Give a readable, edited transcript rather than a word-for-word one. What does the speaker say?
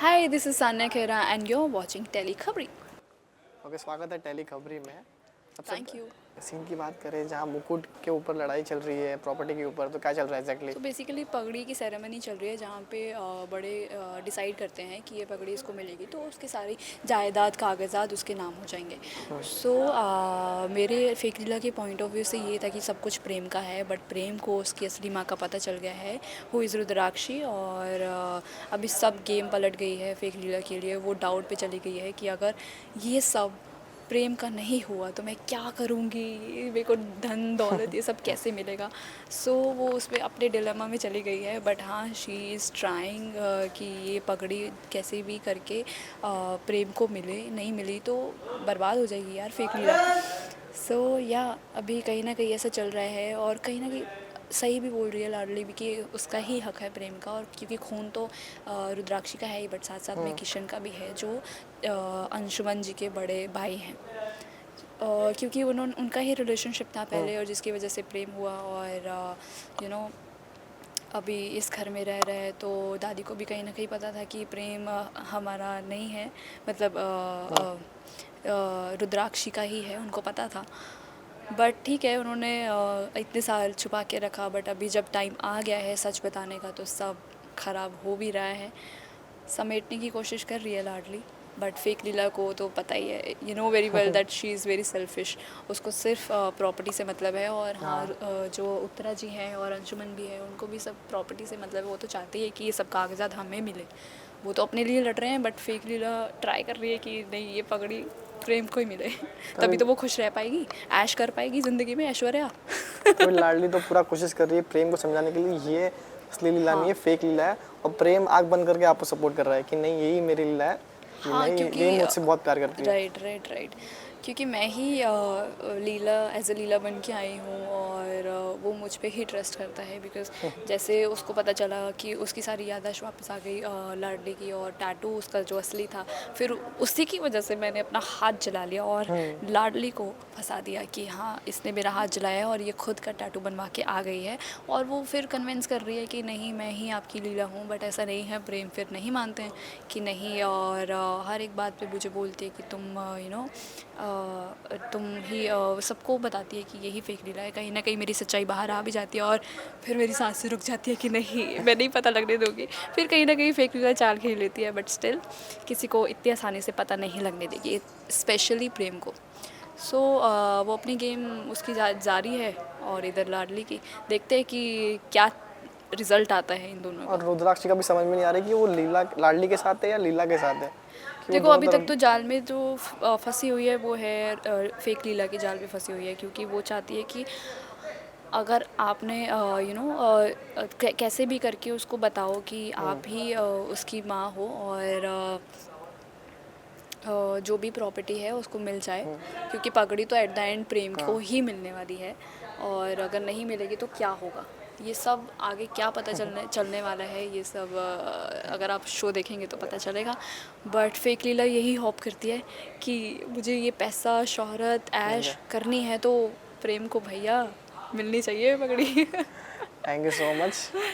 Hi, this is Sanya Khera and you're watching Tele Khabri. Okay, स्वागत है tele खबरी में। सबसे Thank you. सीन की बात करें जहाँ मुकुट के ऊपर लड़ाई चल रही है प्रॉपर्टी के ऊपर, तो क्या चल रहा है एग्जैक्टली? तो बेसिकली पगड़ी की सेरेमनी चल रही है जहाँ पे बड़े डिसाइड करते हैं कि ये पगड़ी इसको मिलेगी तो उसके सारी जायदाद कागजात उसके नाम हो जाएंगे। सो मेरे फेक लीला के पॉइंट ऑफ व्यू से ये था कि सब कुछ प्रेम का है, बट प्रेम को उसकी असली माँ का पता चल गया है, हु इज़ रुद्राक्षी। और अभी सब गेम पलट गई है फेक लीला के लिए। वो डाउट पे चली गई है कि अगर ये सब प्रेम का नहीं हुआ तो मैं क्या करूँगी, मेरे को धन दौलत ये सब कैसे मिलेगा। सो वो उसमें अपने डिलेमा में चली गई है। बट हाँ, शी इज़ ट्राइंग कि ये पगड़ी कैसे भी करके प्रेम को मिले, नहीं मिली तो बर्बाद हो जाएगी यार फेक लीला। सो या अभी कहीं ना कहीं ऐसा चल रहा है और कहीं ना कहीं सही भी बोल रही है लाडली भी कि उसका ही हक है प्रेम का। और क्योंकि खून तो रुद्राक्षी का है ही, बट साथ साथ में किशन का भी है जो अंशुमन जी के बड़े भाई हैं। क्योंकि उनका ही रिलेशनशिप था पहले और जिसकी वजह से प्रेम हुआ। और यू नो अभी इस घर में रह रहे हैं तो दादी को भी कहीं ना कहीं पता था कि प्रेम हमारा नहीं है, मतलब रुद्राक्षी का ही है, उनको पता था। बट ठीक है, उन्होंने इतने साल छुपा के रखा, बट अभी जब टाइम आ गया है सच बताने का तो सब खराब हो भी रहा है। समेटने की कोशिश कर रही है लाडली, बट फेक लीला को तो पता ही है, you know very well that she is very selfish. उसको सिर्फ प्रॉपर्टी से मतलब है। और हाँ, जो उत्तरा जी हैं और अंशुमन भी है उनको भी सब प्रॉपर्टी से मतलब है। वो तो चाहती है कि ये सब कागजात हमें मिले, वो तो अपने लिए लड़ रहे हैं, बट फेक लीला ट्राई कर रही है कि नहीं, ये पगड़ी प्रेम को ही मिले तभी तो वो खुश रह पाएगी, ऐश कर पाएगी ज़िंदगी में, ऐश्वर्या। तो लाडली तो पूरा कोशिश कर रही है प्रेम को समझाने के लिए ये असली लीला नहीं है, फेक लीला है। और प्रेम आग बंद करके आपको सपोर्ट कर रहा है कि नहीं यही मेरी लीला है, कि हाँ, नहीं क्योंकि ये मुझसे बहुत प्यार करती है। राइट राइट राइट, क्योंकि मैं ही लीला एज अ लीला बन के आई हूँ और वो मुझ पे ही ट्रस्ट करता है। बिकॉज जैसे उसको पता चला कि उसकी सारी याददाश्त वापस आ गई लाडली की, और टैटू उसका जो असली था, फिर उसी की वजह से मैंने अपना हाथ जला लिया और लाडली को फंसा दिया कि हाँ इसने मेरा हाथ जलाया है और ये खुद का टैटू बनवा के आ गई है। और वो फिर कन्विंस कर रही है कि नहीं मैं ही आपकी लीला हूँ, बट ऐसा नहीं है। प्रेम फिर नहीं मानते हैं कि नहीं, और हर एक बात पे मुझे बोलती है कि तुम यू नो तुम ही सबको बताती है कि यही फेक लीला है। कहीं ना कहीं मेरी सच्चाई बाहर आ भी जाती है और फिर मेरी सांसें रुक जाती है कि नहीं मैं नहीं पता लगने दूँगी। फिर कहीं ना कहीं फेक लीला चाल खेल लेती है, बट स्टिल किसी को इतनी आसानी से पता नहीं लगने देगी, स्पेशली प्रेम को। सो वो अपनी गेम उसकी जारी है और इधर लाडली की देखते हैं कि क्या रिजल्ट आता है इन दोनों का। और रुद्राक्षी का भी समझ में नहीं आ रही कि वो लीला लाडली के साथ है या लीला के साथ है, कि वो देखो दोनों अभी तक तरफ। तो जाल में जो फंसी हुई है वो है फेक लीला की जाल में फंसी हुई है, क्योंकि वो चाहती है कि अगर आपने कैसे भी करके उसको बताओ कि आप ही उसकी माँ हो और जो भी प्रॉपर्टी है उसको मिल जाए, क्योंकि पगड़ी तो एट द एंड प्रेम को ही मिलने वाली है। और अगर नहीं मिलेगी तो क्या होगा, ये सब आगे क्या पता चलने चलने वाला है, ये सब अगर आप शो देखेंगे तो पता चलेगा। बट फेक लीला यही होप करती है कि मुझे ये पैसा शोहरत ऐश करनी है तो प्रेम को भैया मिलनी चाहिए पगड़ी। Thank you so much.